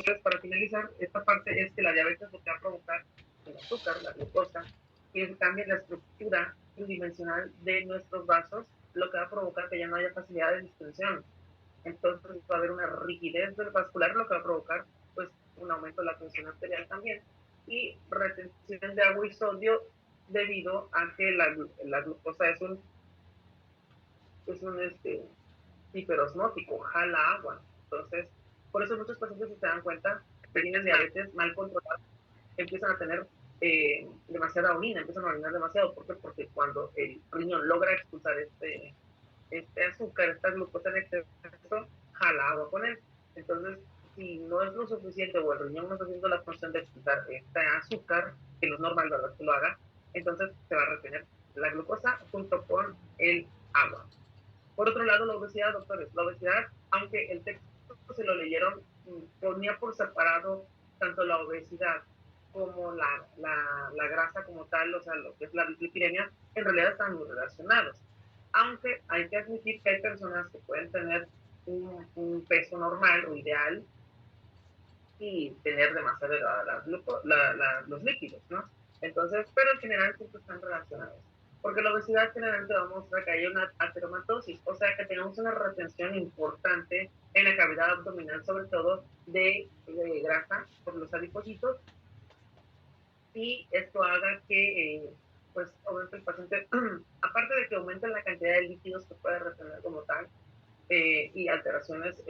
Entonces, para finalizar, esta parte es que la diabetes lo que va a provocar el azúcar, la glucosa, que cambie la estructura tridimensional de nuestros vasos, lo que va a provocar que ya no haya facilidad de distensión. Entonces va a haber una rigidez del vascular, lo que va a provocar pues un aumento de la tensión arterial también y retención de agua y sodio debido a que la glucosa es un hiperosmótico, jala agua. Entonces, por eso muchos pacientes, si se dan cuenta, que tienen diabetes mal controlada, empiezan a tener demasiada orina, empiezan a orinar demasiado. ¿Por qué? Porque cuando el riñón logra expulsar este azúcar, esta glucosa en exceso, jala agua con él. Entonces, si no es lo suficiente o el riñón no está haciendo la función de expulsar este azúcar, que no es normal, ¿verdad?, que lo haga, entonces se va a retener la glucosa junto con el agua. Por otro lado, la obesidad, doctores, la obesidad, aunque el texto se lo leyeron, ponía por separado tanto la obesidad como la grasa como tal, o sea, lo que es la dislipidemia, en realidad están muy relacionados. Aunque hay que admitir que hay personas que pueden tener un peso normal o ideal y tener demasiado los líquidos, ¿no? Entonces, pero en general siempre están relacionados. Porque la obesidad generalmente va a mostrar que hay una ateromatosis, o sea que tenemos una retención importante en la cavidad abdominal, sobre todo de grasa por los adipocitos, y esto haga que pues aumente el paciente, aparte de que aumente la cantidad de líquidos que puede retener como tal, y alteraciones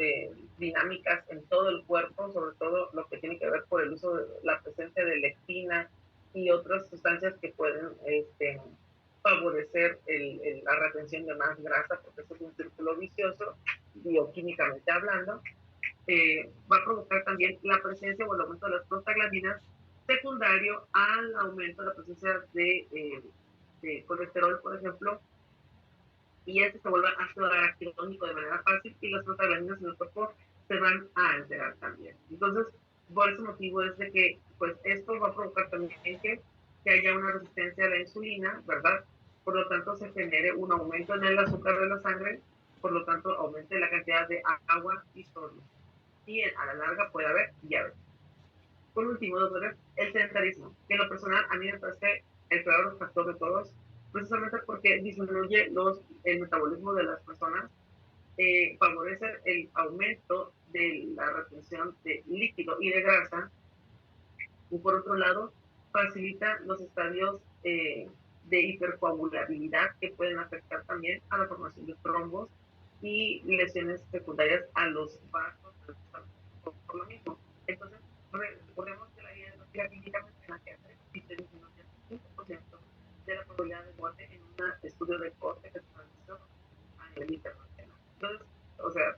dinámicas en todo el cuerpo, sobre todo lo que tiene que ver por el uso de la presencia de lectina y otras sustancias que pueden favorecer la retención de más grasa, porque eso es un círculo vicioso, bioquímicamente hablando. Va a provocar también la presencia o el aumento de las prostaglandinas, secundario al aumento de la presencia de colesterol, por ejemplo, y este se vuelve ácido araquidónico de manera fácil y las prostaglandinas en el cuerpo se van a alterar también. Entonces, por ese motivo es de que pues esto va a provocar también que haya una resistencia a la insulina, ¿verdad? Por lo tanto, se genere un aumento en el azúcar de la sangre, por lo tanto, aumente la cantidad de agua y sodio. Y a la larga puede haber diabetes. Por último, doctor, el sedentarismo, que en lo personal a mí me parece el peor factor de todos, precisamente porque disminuye el metabolismo de las personas, favorece el aumento de la retención de líquido y de grasa, y por otro lado, facilita los estadios de hipercoagulabilidad que pueden afectar también a la formación de trombos y lesiones secundarias a los vasos por lo mismo. Entonces, recordemos que la diagnóstica clínica menciona que existe disminución de 5% de la probabilidad de muerte en un estudio de corte que se realizó a nivel internacional. Entonces, o sea,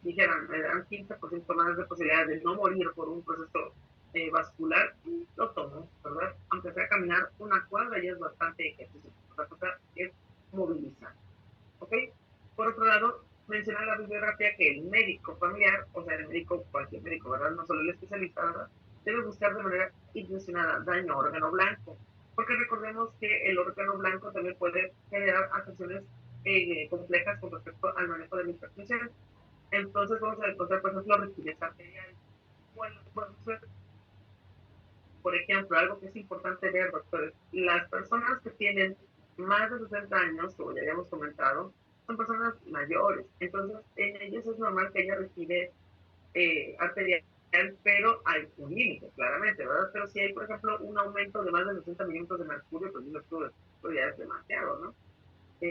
dijeran, me dan 15% más de posibilidad de no morir por un proceso vascular, lo tomo, ¿verdad? Aunque sea caminar una cuadra ya es bastante ejercicio. La cosa es movilizar, ¿ok? Por otro lado, menciona la bibliografía que el médico familiar, o sea, el médico, cualquier médico, ¿verdad? No solo el especialista, ¿verdad? Debe buscar de manera intencionada daño a órgano blanco, porque recordemos que el órgano blanco también puede generar afecciones complejas con respecto al manejo de la hipertensión. Entonces vamos a encontrar, por ejemplo, rigidez arterial. Bueno, por ejemplo, algo que es importante ver, doctores, las personas que tienen más de 60 años, como ya habíamos comentado, son personas mayores. Entonces, en ellos es normal que haya rigidez arterial, pero hay un límite, claramente, ¿verdad? Pero si hay, por ejemplo, un aumento de más de 60 milímetros de mercurio, pues esto ya es demasiado, ¿no?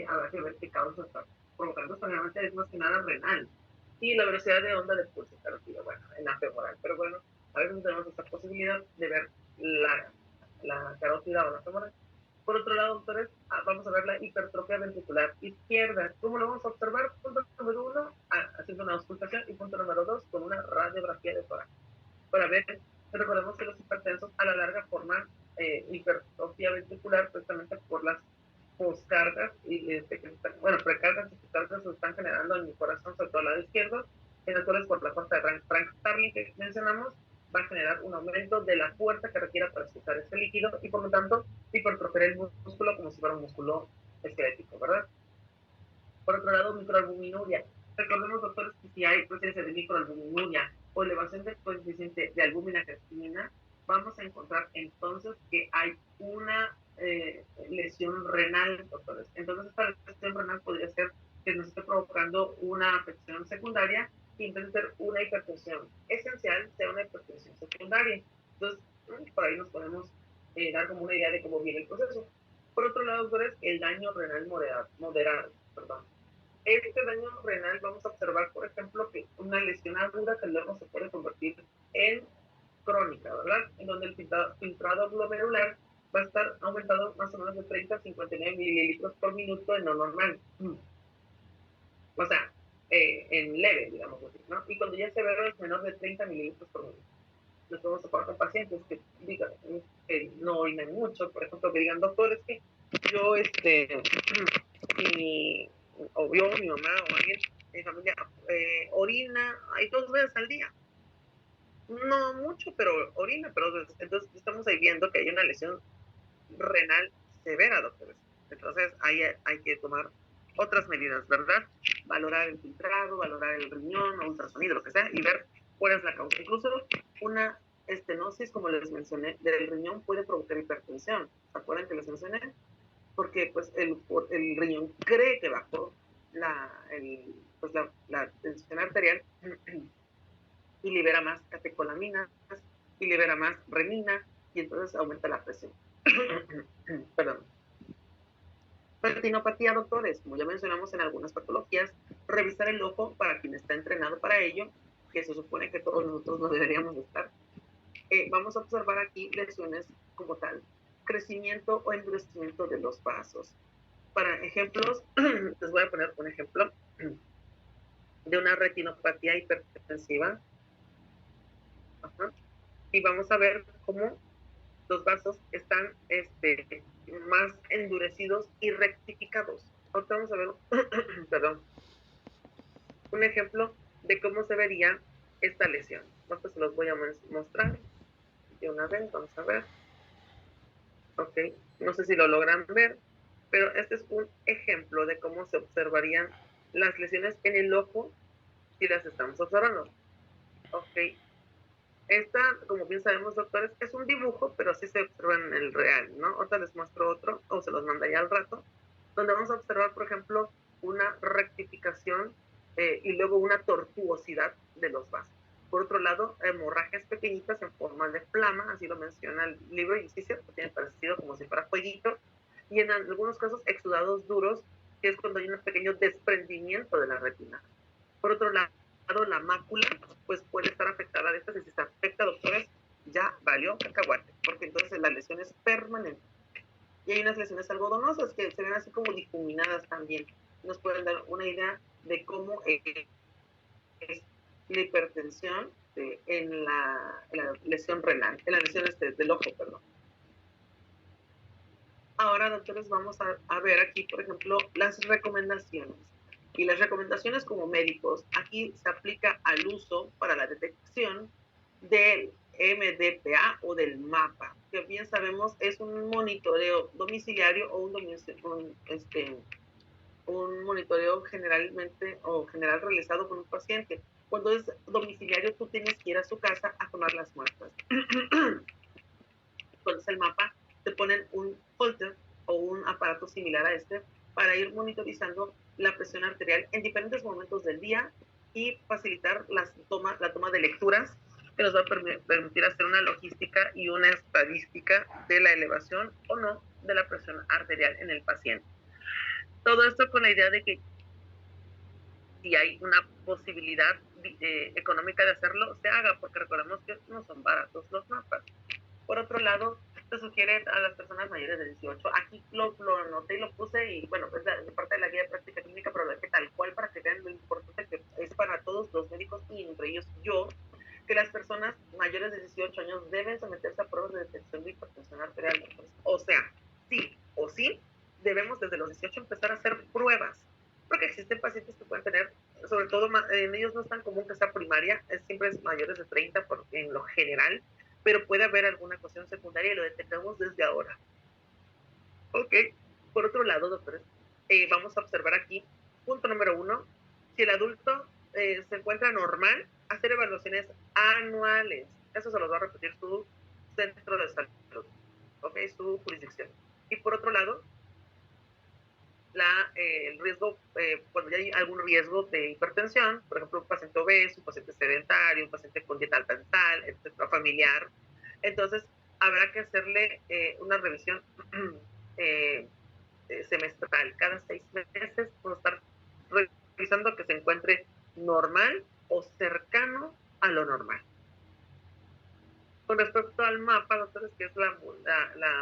Habrá que ver qué causa está provocando. Esto generalmente es más que nada renal. Y la velocidad de onda de pulso carótido, bueno, en la femoral. Pero bueno, a veces tenemos esta posibilidad de ver la carótida o la femoral. Por otro lado, doctores, vamos a ver la hipertrofia ventricular izquierda. ¿Cómo lo vamos a observar? Punto número 1, haciendo una auscultación, y punto número 2, con una radiografía de tórax. Para ver, recordemos que los hipertensos a la larga forman hipertrofia ventricular precisamente por las poscargas y bueno, precargas y poscargas se están generando en mi corazón, sobre todo al lado izquierdo, en las cuales por la fuerza de Frank Starling que mencionamos, va a generar un aumento de la fuerza que requiera para expulsar este líquido y por lo tanto hipertrofiar el músculo como si fuera un músculo esquelético, ¿verdad? Por otro lado, microalbuminuria. Recordemos, doctores, que si hay presencia de microalbuminuria o elevación del coeficiente de albúmina creatinina, vamos a encontrar entonces que hay una lesión renal, doctores. Entonces, esta lesión renal podría ser que nos esté provocando una afección secundaria y en vez de ser una hipertensión esencial, sea una hipertensión secundaria. Entonces, por ahí nos podemos dar como una idea de cómo viene el proceso. Por otro lado, doctores, el daño renal moderado, perdón. Este daño renal vamos a observar, por ejemplo, que una lesión aguda que luego se puede convertir en crónica, ¿verdad? En donde el filtrado glomerular va a estar aumentado más o menos de 30 a 59 mililitros por minuto en lo normal. O sea, en leve, digamos así, ¿no? Y cuando ya se ve es menor de 30 mililitros por minuto. Nos podemos topar con pacientes que digan que no orinan mucho, por ejemplo, que digan, doctor, es que yo, o yo, mi mamá o alguien de mi familia orina, hay 2 veces al día. No mucho, pero orina, pero 2 veces. Entonces estamos ahí viendo que hay una lesión renal severa, doctores. Entonces hay que tomar otras medidas, ¿verdad? Valorar el filtrado, valorar el riñón, o ultrasonido, lo que sea, y ver cuál es la causa. Incluso una estenosis, como les mencioné, del riñón puede provocar hipertensión. ¿Se acuerdan que les mencioné? Porque pues el riñón cree que bajó la tensión arterial y libera más catecolaminas y libera más renina y entonces aumenta la presión. Perdón. Retinopatía, doctores, como ya mencionamos en algunas patologías, revisar el ojo para quien está entrenado para ello, que se supone que todos nosotros no deberíamos estar. Vamos a observar aquí lesiones como tal, crecimiento o endurecimiento de los vasos. Para ejemplos, les voy a poner un ejemplo de una retinopatía hipertensiva. Ajá. Y vamos a ver cómo los vasos están más endurecidos y rectificados. Ahorita vamos a ver, perdón, un ejemplo de cómo se vería esta lesión. Ahorita se los voy a mostrar de una vez, vamos a ver. Ok, no sé si lo logran ver, pero este es un ejemplo de cómo se observarían las lesiones en el ojo si las estamos observando. Ok, esta, como bien sabemos, doctores, es un dibujo, pero sí se observa en el real, ¿no? Ahorita les muestro otro, o se los mandaría al rato, donde vamos a observar, por ejemplo, una rectificación y luego una tortuosidad de los vasos. Por otro lado, hemorragias pequeñitas en forma de flama, así lo menciona el libro, y sí, cierto, tiene parecido como si fuera fueguito, y en algunos casos exudados duros, que es cuando hay un pequeño desprendimiento de la retina. Por otro lado, la mácula pues puede estar afectada de estas, y si se afecta, doctores, ya valió cacahuate, porque entonces la lesión es permanente. Y hay unas lesiones algodonosas que se ven así como difuminadas también. Nos pueden dar una idea de cómo es la hipertensión en la lesión renal, en la lesión del ojo, perdón. Ahora, doctores, vamos a ver aquí, por ejemplo, las recomendaciones. Y las recomendaciones como médicos, aquí se aplica al uso para la detección del MDPA o del MAPA, que bien sabemos es un monitoreo domiciliario o un monitoreo generalmente o general realizado con un paciente. Cuando es domiciliario, tú tienes que ir a su casa a tomar las muestras. Cuando es el MAPA, te ponen un holter o un aparato similar a este para ir monitorizando la presión arterial en diferentes momentos del día y facilitar la toma de lecturas que nos va a permitir hacer una logística y una estadística de la elevación o no de la presión arterial en el paciente. Todo esto con la idea de que si hay una posibilidad económica de hacerlo, se haga, porque recordemos que no son baratos los mapas. Por otro lado, se sugiere a las personas mayores de 18, aquí lo anoté y lo puse, y bueno, es de parte de la guía de práctica clínica, pero es que tal cual para que vean lo importante que es para todos los médicos, y entre ellos yo, que las personas mayores de 18 años deben someterse a pruebas de detección de hipertensión arterial. O sea, sí o sí, debemos desde los 18 empezar a hacer pruebas, porque existen pacientes que pueden tener, sobre todo en ellos no es tan común que sea primaria, siempre es mayores de 30 en lo general, pero puede haber alguna cuestión secundaria y lo detectamos desde ahora. Ok, por otro lado, doctores, vamos a observar aquí, punto número 1, si el adulto se encuentra normal, hacer evaluaciones anuales. Eso se los va a repetir su centro de salud, ¿ok? Su jurisdicción. Y por otro lado, el riesgo, cuando ya hay algún riesgo de hipertensión, por ejemplo, un paciente obeso, un paciente sedentario, un paciente con dieta alta en sal, etcétera, familiar, entonces habrá que hacerle una revisión semestral. Cada 6 meses vamos a estar revisando que se encuentre normal o cercano a lo normal. Con respecto al mapa, doctores, que es la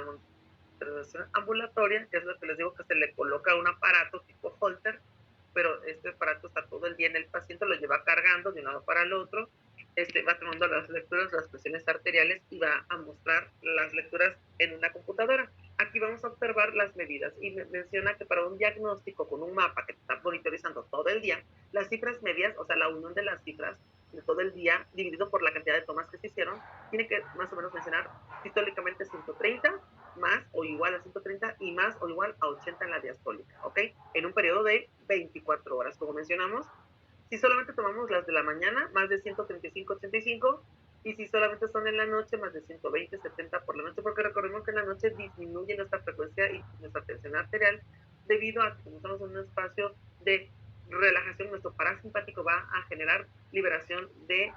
monitorización ambulatoria, que es lo que les digo, que se le coloca un aparato tipo Holter, pero este aparato está todo el día en el paciente, lo lleva cargando de un lado para el otro, va tomando las lecturas, las presiones arteriales y va a mostrar las lecturas en una computadora. Aquí vamos a observar las medidas y menciona que para un diagnóstico con un mapa que está monitorizando todo el día, las cifras medias, o sea, la unión de las cifras de todo el día dividido por la cantidad de tomas que se hicieron, tiene que más o menos mencionar sistólicamente 130 más o igual a 130 y más o igual a 80 en la diastólica, ¿ok? En un periodo de 24 horas, como mencionamos. Si solamente tomamos las de la mañana, más de 135, 85, y si solamente son en la noche, más de 120, 70 por la noche, porque recordemos que en la noche disminuye nuestra frecuencia y nuestra tensión arterial debido a que como estamos en un espacio de relajación, nuestro parasimpático va a generar liberación de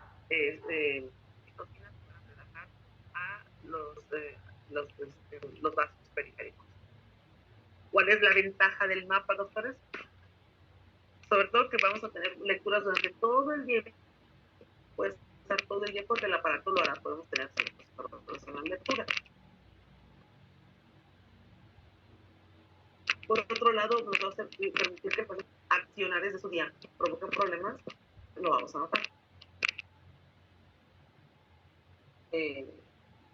citoquinas para relajar a los vasos periféricos. ¿Cuál es la ventaja del mapa, doctores? Sobre todo que vamos a tener lecturas durante todo el día, puede estar todo el día porque el aparato lo hará, podemos tener ciertos en la lectura. Por otro lado, nos va a permitir que accionar desde su día provoquen problemas, lo vamos a notar.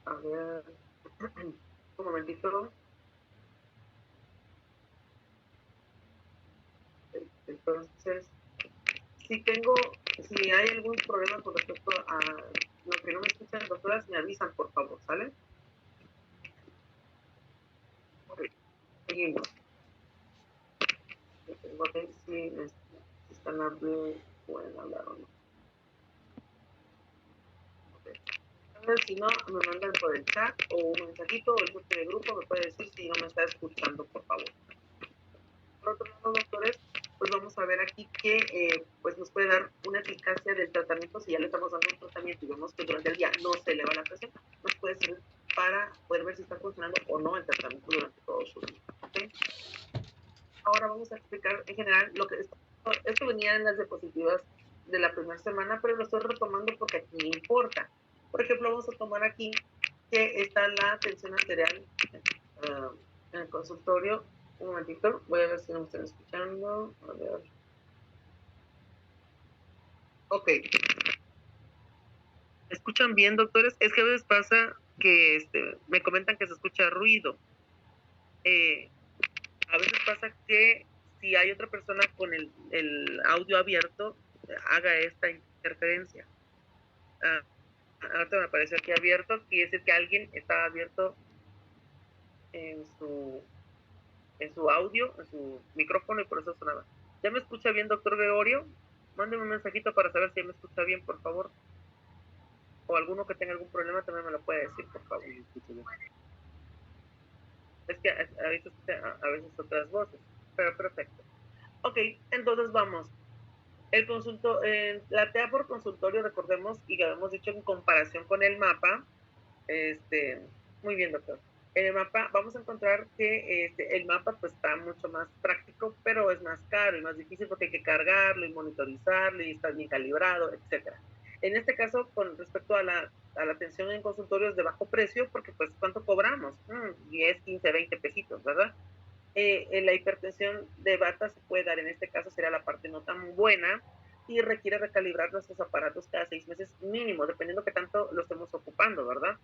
A ver, un momentito. Entonces, si hay algún problema con respecto a lo que no me escuchan, doctoras, me avisan, por favor, ¿sale? Ok, seguimos. Tengo que ver si están hablando, pueden hablar o no. Okay. Si no, me mandan por el chat o un mensajito o el grupo de grupo me puede decir si no me está escuchando, por favor. Por otro lado, doctores, pues vamos a ver aquí que pues nos puede dar una eficacia del tratamiento. Si ya le estamos dando un tratamiento y vemos que durante el día no se eleva la presión, nos puede servir para poder ver si está funcionando o no el tratamiento durante todo su día. ¿Okay? Ahora vamos a explicar en general lo que esto venía en las diapositivas de la primera semana, pero lo estoy retomando porque aquí importa. Por ejemplo, vamos a tomar aquí que está la tensión arterial en el consultorio. Un momentito, voy a ver si no me están escuchando. A ver. Ok. ¿Me escuchan bien, doctores? Es que a veces pasa que me comentan que se escucha ruido. A veces pasa que si hay otra persona con el audio abierto, haga esta interferencia. Ahorita me apareció aquí abierto, quiere decir que alguien está abierto en su audio, en su micrófono y por eso sonaba. ¿Ya me escucha bien, doctor Gregorio? Mándeme un mensajito para saber si me escucha bien, por favor. O alguno que tenga algún problema también me lo puede decir, por favor. Es que a veces escucha a veces otras voces, pero perfecto. Ok, entonces vamos. La TEA por consultorio, recordemos, y que habíamos dicho en comparación con el mapa, muy bien, doctor. En el mapa vamos a encontrar que el mapa pues está mucho más práctico, pero es más caro y más difícil porque hay que cargarlo y monitorizarlo y está bien calibrado, etcétera. En este caso, con respecto a la atención en consultorios de bajo precio, porque pues ¿cuánto cobramos? 10, 15, 20 pesitos, ¿verdad? En la hipertensión de bata se puede dar, en este caso sería la parte no tan buena y requiere recalibrar nuestros aparatos cada 6 meses mínimo, dependiendo que tanto lo estemos ocupando, ¿verdad?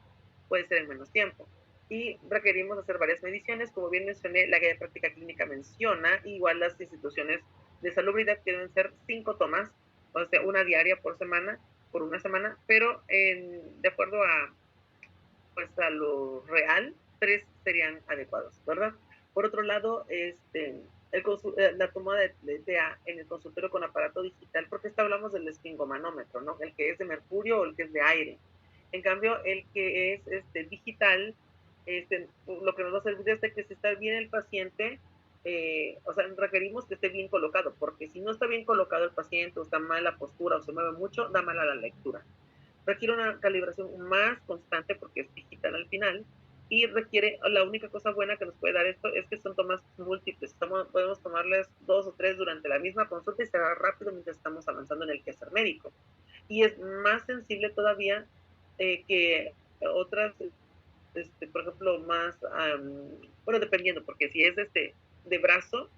Puede ser en menos tiempo. Y requerimos hacer varias mediciones, como bien mencioné, la guía de práctica clínica menciona, igual las instituciones de salubridad que deben ser 5 tomas, o sea, una diaria por semana, por una semana, pero de acuerdo pues, a lo real, 3 serían adecuados, ¿verdad? Por otro lado, la toma de TA en el consultorio con aparato digital, porque hablamos del esfingomanómetro, ¿no? El que es de mercurio o el que es de aire. En cambio, el que es digital, lo que nos va a servir es de que si está bien el paciente, o sea, requerimos que esté bien colocado, porque si no está bien colocado el paciente, o está mal la postura, o se mueve mucho, da mala la lectura. Requiere una calibración más constante porque es digital al final y requiere, la única cosa buena que nos puede dar esto es que son tomas múltiples. Podemos tomarles 2 o 3 durante la misma consulta y será rápido mientras estamos avanzando en el quehacer médico. Y es más sensible todavía que otras, por ejemplo, más, bueno, dependiendo, porque si es de brazo,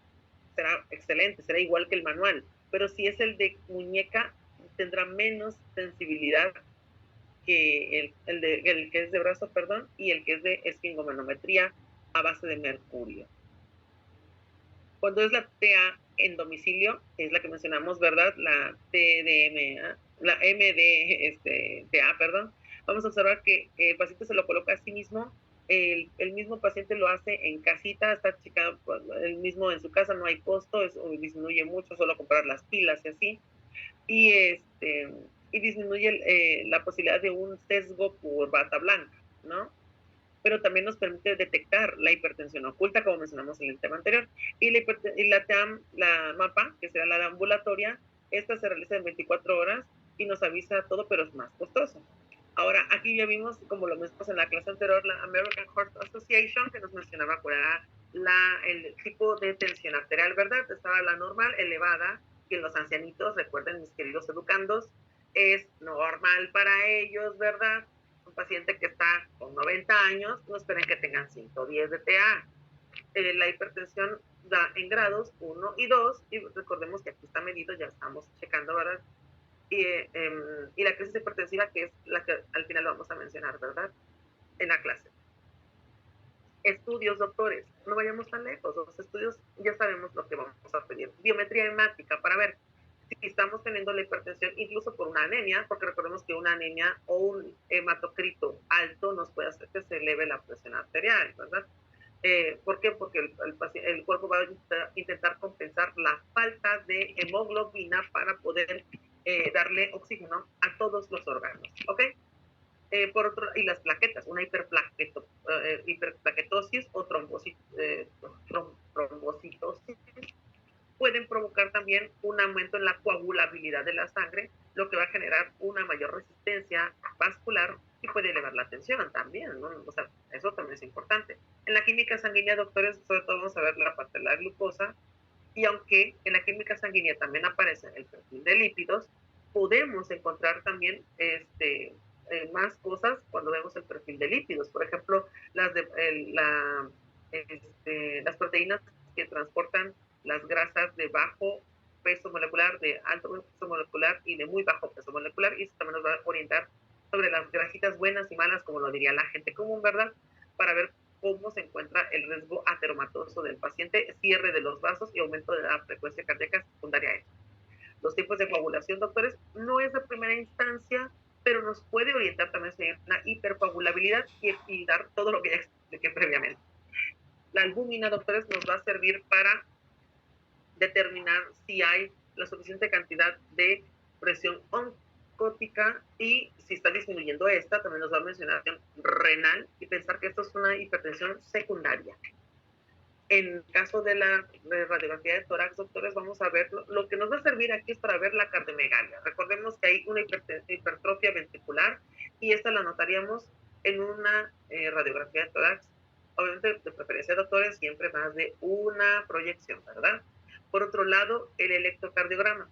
será excelente, será igual que el manual, pero si es el de muñeca, tendrá menos sensibilidad que el que es de brazo, perdón, y el que es de esfingomanometría a base de mercurio. Cuando es la TA en domicilio, es la que mencionamos, ¿verdad? La TDMA, la MD, perdón. Vamos a observar que el paciente se lo coloca a sí mismo, el mismo paciente lo hace en casita, está checado el mismo en su casa, no hay costo, eso disminuye mucho, solo comprar las pilas y así. Y, y disminuye la posibilidad de un sesgo por bata blanca, ¿no? Pero también nos permite detectar la hipertensión oculta, como mencionamos en el tema anterior. Y la TAM, la MAPA, que será la ambulatoria, esta se realiza en 24 horas y nos avisa todo, pero es más costoso. Ahora, aquí ya vimos, como lo mencionamos en la clase anterior, la American Heart Association, que nos mencionaba cuál era el tipo de tensión arterial, ¿verdad? Estaba la normal, elevada, que en los ancianitos, recuerden mis queridos educandos, es normal para ellos, ¿verdad? Un paciente que está con 90 años, no esperen que tengan 110 de TA. La hipertensión da en grados 1 y 2, y recordemos que aquí está medido, ya estamos checando, ¿verdad? Y la crisis hipertensiva, que es la que al final vamos a mencionar, ¿verdad? En la clase. Estudios, doctores, no vayamos tan lejos, los estudios ya sabemos lo que vamos a pedir. Biometría hemática para ver si estamos teniendo la hipertensión incluso por una anemia, porque recordemos que una anemia o un hematocrito alto nos puede hacer que se eleve la presión arterial, ¿verdad? ¿Por qué? Porque el cuerpo va a intentar compensar la falta de hemoglobina para poder darle oxígeno a todos los órganos, ¿ok? Por otro, y las plaquetas, una hiperplaquetosis o trombocitosis pueden provocar también un aumento en la coagulabilidad de la sangre, lo que va a generar una mayor resistencia vascular y puede elevar la tensión también, ¿no? O sea, eso también es importante. En la química sanguínea, doctores, sobre todo vamos a ver la parte de la glucosa, y aunque en la química sanguínea también aparece el perfil de lípidos, podemos encontrar también más cosas cuando vemos el perfil de lípidos. Por ejemplo, las proteínas que transportan las grasas de bajo peso molecular, de alto peso molecular y de muy bajo peso molecular, y eso también nos va a orientar sobre las grasitas buenas y malas, como lo diría la gente común, ¿verdad? Para ver cómo se encuentra el riesgo ateromatoso del paciente, cierre de los vasos y aumento de la frecuencia cardíaca secundaria a eso. Los tipos de coagulación, doctores, no es de primera instancia, pero nos puede orientar también a una hipercoagulabilidad y dar todo lo que ya expliqué previamente. La albúmina, doctores, nos va a servir para determinar si hay la suficiente cantidad de presión oncótica y si está disminuyendo esta, también nos va a mencionar renal y pensar que esto es una hipertensión secundaria. En el caso de la radiografía de tórax, doctores, vamos a ver, lo que nos va a servir aquí es para ver la cardiomegalia. Recordemos que hay una hipertrofia ventricular y esta la notaríamos en una radiografía de tórax. Obviamente, de preferencia, doctores, siempre más de una proyección, ¿verdad? Por otro lado, el electrocardiograma.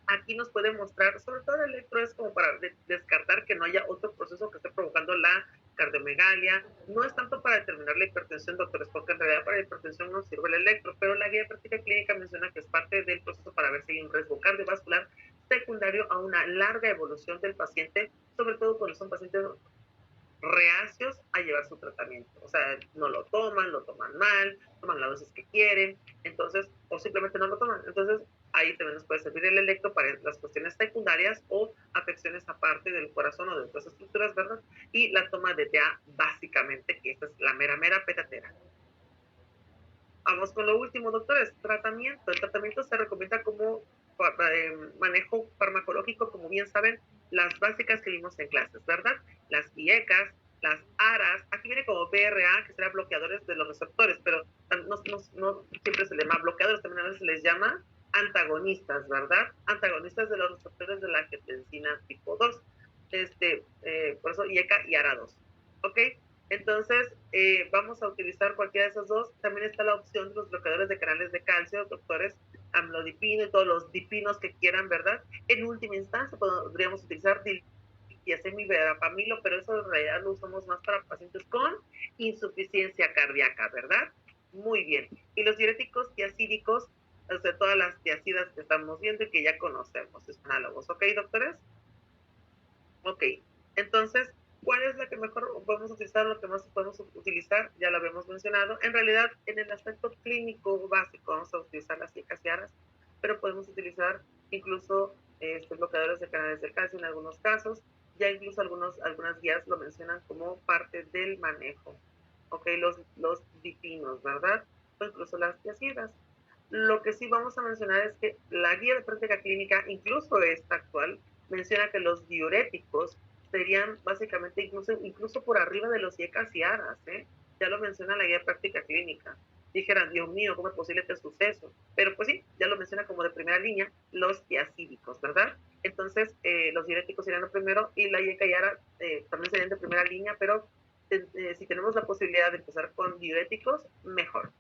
Aquí nos puede mostrar, sobre todo el electro es como para descartar que no haya otro proceso que esté provocando la cardiomegalia. No es tanto para determinar la hipertensión, doctores, porque en realidad para la hipertensión no sirve el electro, pero la guía de práctica clínica menciona que es parte del proceso para ver si hay un riesgo cardiovascular secundario a una larga evolución del paciente, sobre todo cuando son pacientes reacios a llevar su tratamiento. O sea, no lo toman mal, toman la dosis que quieren, entonces, o simplemente no lo toman. Entonces, ahí también nos puede servir el electro para las cuestiones secundarias o afecciones aparte del corazón o de otras estructuras, ¿verdad? Y la toma de TA básicamente, que esta es la mera petatera. Vamos con lo último, doctores. Tratamiento. El tratamiento se recomienda como manejo farmacológico, como bien saben, las básicas que vimos en clases, ¿verdad? Las IECAS, las ARAS, aquí viene como BRA, que serán bloqueadores de los receptores, pero no siempre se les llama bloqueadores, también a veces se les llama antagonistas, ¿verdad? Antagonistas de los receptores de la angiotensina tipo 2. Por eso IECA y ARA2. ¿Ok? Entonces, vamos a utilizar cualquiera de esos dos. También está la opción de los bloqueadores de canales de calcio, doctores, amlodipino y todos los dipinos que quieran, ¿verdad? En última instancia, podríamos utilizar diltiazem y verapamilo, pero eso en realidad lo usamos más para pacientes con insuficiencia cardíaca, ¿verdad? Muy bien. Y los diuréticos tiacídicos, o sea, todas las tiacidas que estamos viendo y que ya conocemos, es análogos. ¿Ok, doctores? Ok, entonces, ¿cuál es la que mejor podemos utilizar? Lo que más podemos utilizar, ya lo habíamos mencionado. En realidad, en el aspecto clínico básico, vamos a utilizar las cicaciaras, pero podemos utilizar incluso bloqueadores de canales de calcio en algunos casos. Ya incluso algunas guías lo mencionan como parte del manejo. Ok, los dipinos, ¿verdad? O incluso las tiacidas. Lo que sí vamos a mencionar es que la guía de práctica clínica, incluso esta actual, menciona que los diuréticos serían básicamente incluso por arriba de los IECAS y ARAS, ¿eh? Ya lo menciona la guía de práctica clínica. Dijeran, Dios mío, ¿cómo es posible este suceso? Pero pues sí, ya lo menciona como de primera línea los tiacídicos, ¿verdad? Entonces, los diuréticos serían lo primero y la IECA y ARA también serían de primera línea, pero si tenemos la posibilidad de empezar con diuréticos, mejor.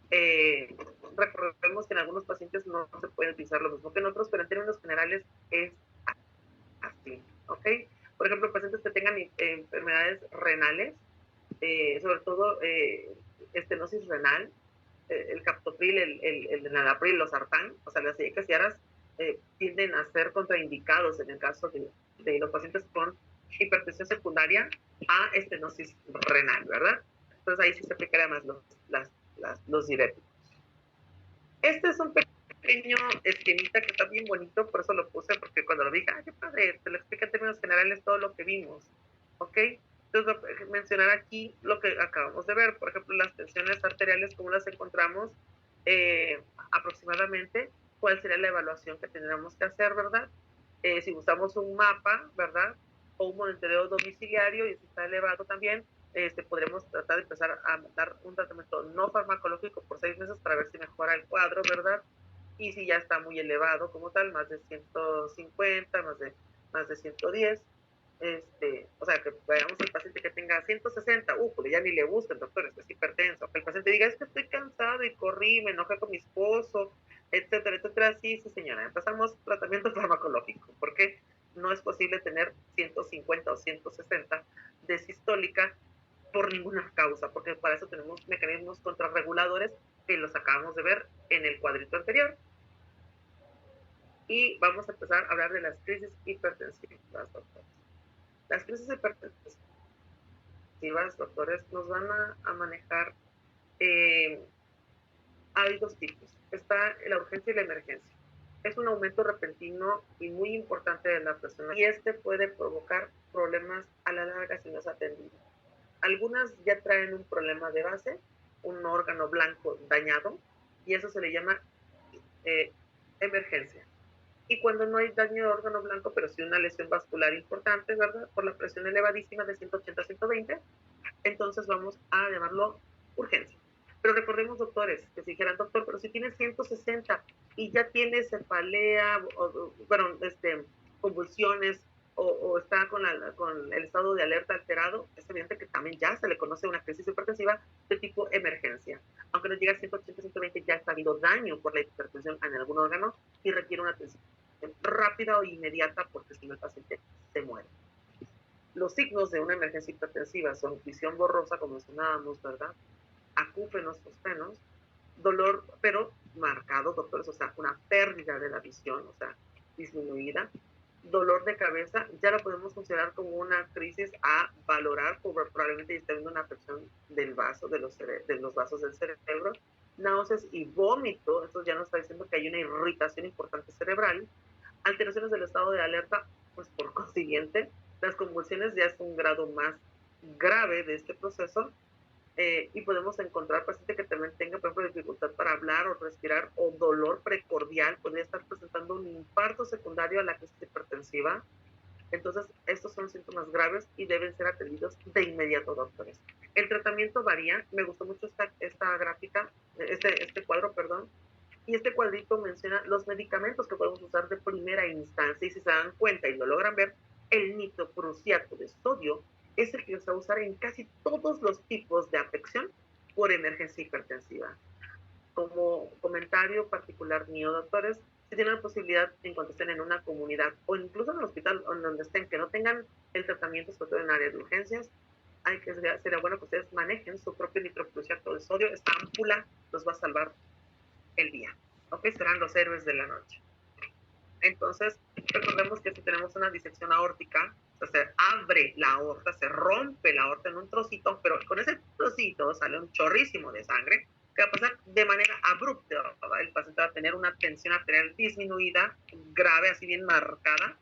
Eh, Recordemos que en algunos pacientes no se puede utilizar lo mismo que en otros, pero en términos generales es así, ¿ok? Por ejemplo, pacientes que tengan enfermedades renales, sobre todo estenosis renal, el captopril, el enalapril, los sartán, o sea, las casearas tienden a ser contraindicados en el caso de los pacientes con hipertensión secundaria a estenosis renal, ¿verdad? Entonces ahí sí se aplicaría más los diuréticos. Este es un pequeño esquemita que está bien bonito, por eso lo puse, porque cuando lo dije, ¡ay, qué padre! Te lo explica en términos generales todo lo que vimos, ¿ok? Entonces, voy a mencionar aquí lo que acabamos de ver, por ejemplo, las tensiones arteriales, cómo las encontramos aproximadamente, cuál sería la evaluación que tendríamos que hacer, ¿verdad? Si usamos un mapa, ¿verdad? O un monitoreo domiciliario, y si está elevado también, podremos tratar de empezar a dar un tratamiento no farmacológico por 6 meses para ver si mejora el cuadro, ¿verdad? Y si ya está muy elevado como tal, más de 150, más de 110, o sea, que veamos el paciente que tenga 160, pues ya ni le gusta el doctor, es hipertenso. Que el paciente diga, es que estoy cansado y corrí, me enojé con mi esposo, etcétera, etcétera. Sí, sí, señora, empezamos tratamiento farmacológico, porque no es posible tener 150 o 160 de sistólica por ninguna causa, porque para eso tenemos mecanismos contrarreguladores que los acabamos de ver en el cuadrito anterior. Y vamos a empezar a hablar de las crisis hipertensivas, doctores. Las crisis hipertensivas, doctores, nos van a manejar, hay dos tipos. Está la urgencia y la emergencia. Es un aumento repentino y muy importante de la presión y este puede provocar problemas a la larga si no es atendido. Algunas ya traen un problema de base, un órgano blanco dañado, y eso se le llama emergencia. Y cuando no hay daño de órgano blanco, pero sí una lesión vascular importante, ¿verdad? Por la presión elevadísima de 180 a 120, entonces vamos a llamarlo urgencia. Pero recordemos, doctores, que si dijeran, doctor, pero si tienes 160 y ya tienes cefalea, bueno, convulsiones, o está con el estado de alerta alterado, es evidente que también ya se le conoce una crisis hipertensiva de tipo emergencia. Aunque no llega a 180, 120, ya está habido daño por la hipertensión en algún órgano y requiere una atención rápida o inmediata porque si no el paciente se muere. Los signos de una emergencia hipertensiva son visión borrosa, como mencionábamos, ¿verdad? Acúfenos, fosfenos, dolor, pero marcado, doctores, o sea, una pérdida de la visión, o sea, disminuida, dolor de cabeza, ya lo podemos considerar como una crisis a valorar, porque probablemente está viendo una afección del vaso, de los vasos del cerebro, náuseas y vómito, esto ya nos está diciendo que hay una irritación importante cerebral, alteraciones del estado de alerta, pues por consiguiente, las convulsiones ya es un grado más grave de este proceso, y podemos encontrar paciente que también tenga, por ejemplo, dificultad para hablar o respirar o dolor precordial, podría estar presentando un infarto secundario a la crisis hipertensiva. Entonces, estos son síntomas graves y deben ser atendidos de inmediato, doctores. El tratamiento varía. Me gustó mucho esta gráfica, este cuadro, perdón. Y este cuadrito menciona los medicamentos que podemos usar de primera instancia. Y si se dan cuenta y lo logran ver, el nitroprusiato de sodio es el que se va a usar en casi todos los tipos de afección por emergencia hipertensiva. Como comentario particular mío, doctores, si tienen la posibilidad en cuanto estén en una comunidad o incluso en el hospital o en donde estén, que no tengan el tratamiento, sobre todo en área de urgencias, sería bueno que ustedes manejen su propio nitroprusiato de sodio. Esta ámpula los va a salvar el día. ¿Ok? Serán los héroes de la noche. Entonces, recordemos que si tenemos una disección aórtica, o sea, se abre la aorta, se rompe la aorta en un trocito, pero con ese trocito sale un chorrísimo de sangre, que va a pasar de manera abrupta. El paciente va a tener una tensión arterial disminuida, grave, así bien marcada,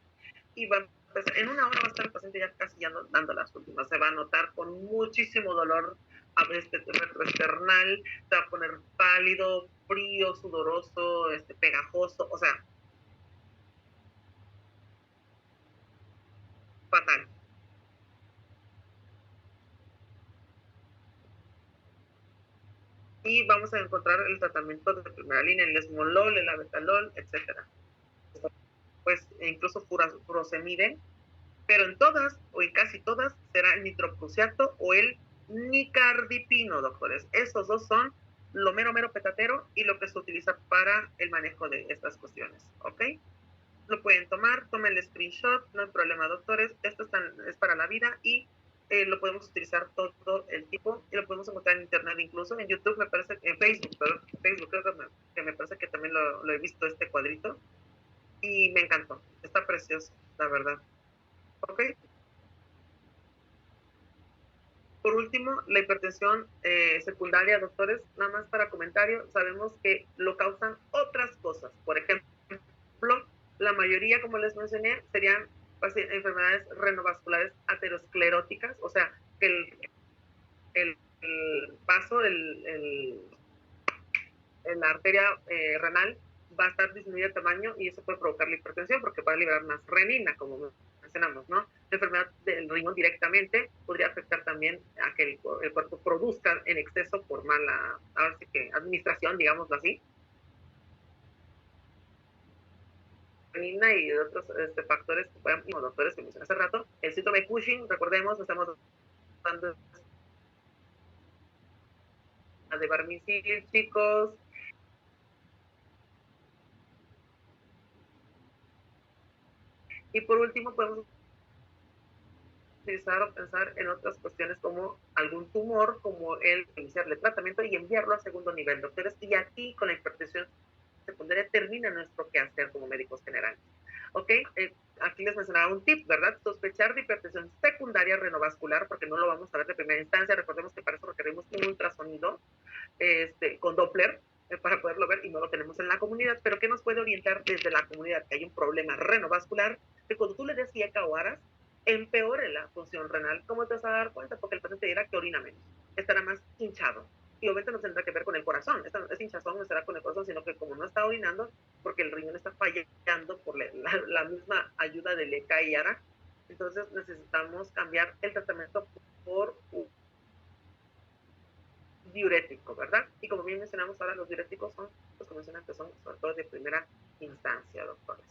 y va a empezar, en una hora va a estar el paciente ya casi ya dando las últimas. Se va a notar con muchísimo dolor retroesternal, se va a poner pálido, frío, sudoroso, pegajoso, o sea, fatal. Y vamos a encontrar el tratamiento de primera línea, el esmolol, el abetalol, etcétera. Pues incluso furosemide, pero en todas o en casi todas será el nitroprusiato o el nicardipino, doctores. Esos dos son lo mero mero petatero y lo que se utiliza para el manejo de estas cuestiones, ¿ok? Lo pueden tomar, tomen el screenshot, no hay problema, doctores. Esto es para la vida y lo podemos utilizar todo el tiempo y lo podemos encontrar en internet, incluso en YouTube, me parece, en Facebook, pero Facebook creo que me parece que también lo he visto este cuadrito y me encantó. Está precioso, la verdad. ¿Ok? Por último, la hipertensión secundaria, doctores, nada más para comentario, sabemos que lo causan otras cosas. Por ejemplo, la mayoría, como les mencioné, serían enfermedades renovasculares ateroscleróticas, o sea, que el vaso, la arteria renal va a estar disminuida de tamaño y eso puede provocar la hipertensión porque va a liberar más renina, como mencionamos, ¿no? La enfermedad del riñón directamente podría afectar también a que el cuerpo produzca en exceso por mala, ahora sí que administración, digámoslo así, renina y otros factores que puedan, como doctores que mencioné hace rato. El síndrome de Cushing, recordemos, estamos hablando de Barmisil, chicos. Y por último, podemos utilizar o pensar en otras cuestiones como algún tumor, como el iniciarle tratamiento y enviarlo a segundo nivel, doctores. Y aquí con la hipertensión secundaria termina nuestro quehacer como médicos generales. ¿Ok? Aquí les mencionaba un tip, ¿verdad? Sospechar de hipertensión secundaria renovascular, porque no lo vamos a ver de primera instancia. Recordemos que para eso requerimos un ultrasonido con Doppler para poderlo ver y no lo tenemos en la comunidad. Pero ¿qué nos puede orientar desde la comunidad? Que hay un problema renovascular, que cuando tú le des IECA o ARAS, empeore la función renal. ¿Cómo te vas a dar cuenta? Porque el paciente dirá que orina menos, estará más hinchado. Y obviamente no tendrá que ver con el corazón, esta hinchazón no estará con el corazón, sino que como no está orinando, porque el riñón está fallando por la misma ayuda del ECA y ARA, entonces necesitamos cambiar el tratamiento por diurético, ¿verdad? Y como bien mencionamos ahora, los diuréticos son los que mencionan que son sobre todo de primera instancia, doctores.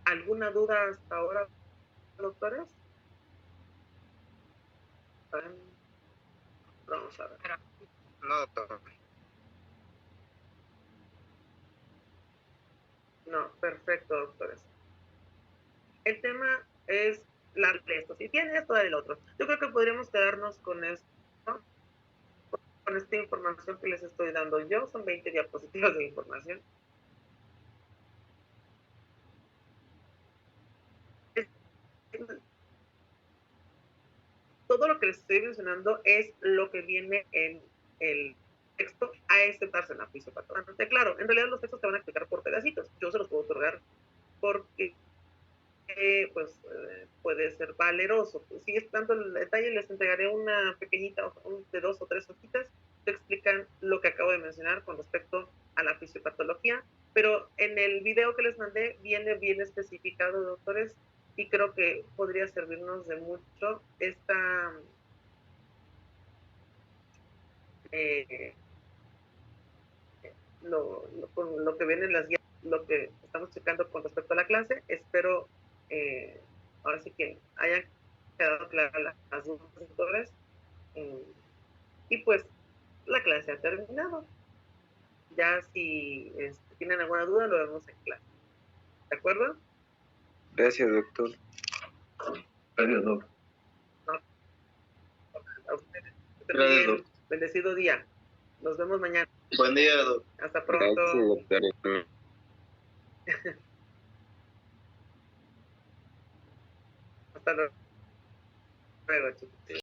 ¿Alguna duda hasta ahora, doctores? Vamos a ver. No, doctor. No, perfecto, doctores. El tema es la de esto. Si tiene esto, del otro. Yo creo que podríamos quedarnos con esto, ¿no? Con esta información que les estoy dando yo. Son 20 diapositivas de información. Todo lo que les estoy mencionando es lo que viene en el texto, a exceptarse en la fisiopatología. Claro, en realidad los textos te van a explicar por pedacitos. Yo se los puedo otorgar porque puede ser valeroso. Pues, si es tanto el detalle, les entregaré una pequeñita de 2 o 3 hojitas que explican lo que acabo de mencionar con respecto a la fisiopatología, pero en el video que les mandé viene bien especificado, doctores, y creo que podría servirnos de mucho eh, con lo que viene en las guías, lo que estamos checando con respecto a la clase. Espero eh, ahora sí que hayan quedado claras las dudas, doctores. Eh, y pues la clase ha terminado. Ya si tienen alguna duda, lo vemos en clase. ¿De acuerdo? Gracias, doctor. Gracias, doctor. No, a ustedes. Gracias, doctor. Bendecido día. Nos vemos mañana. Buen día, doctor. Hasta pronto. Gracias, doctor. Hasta luego, chicos.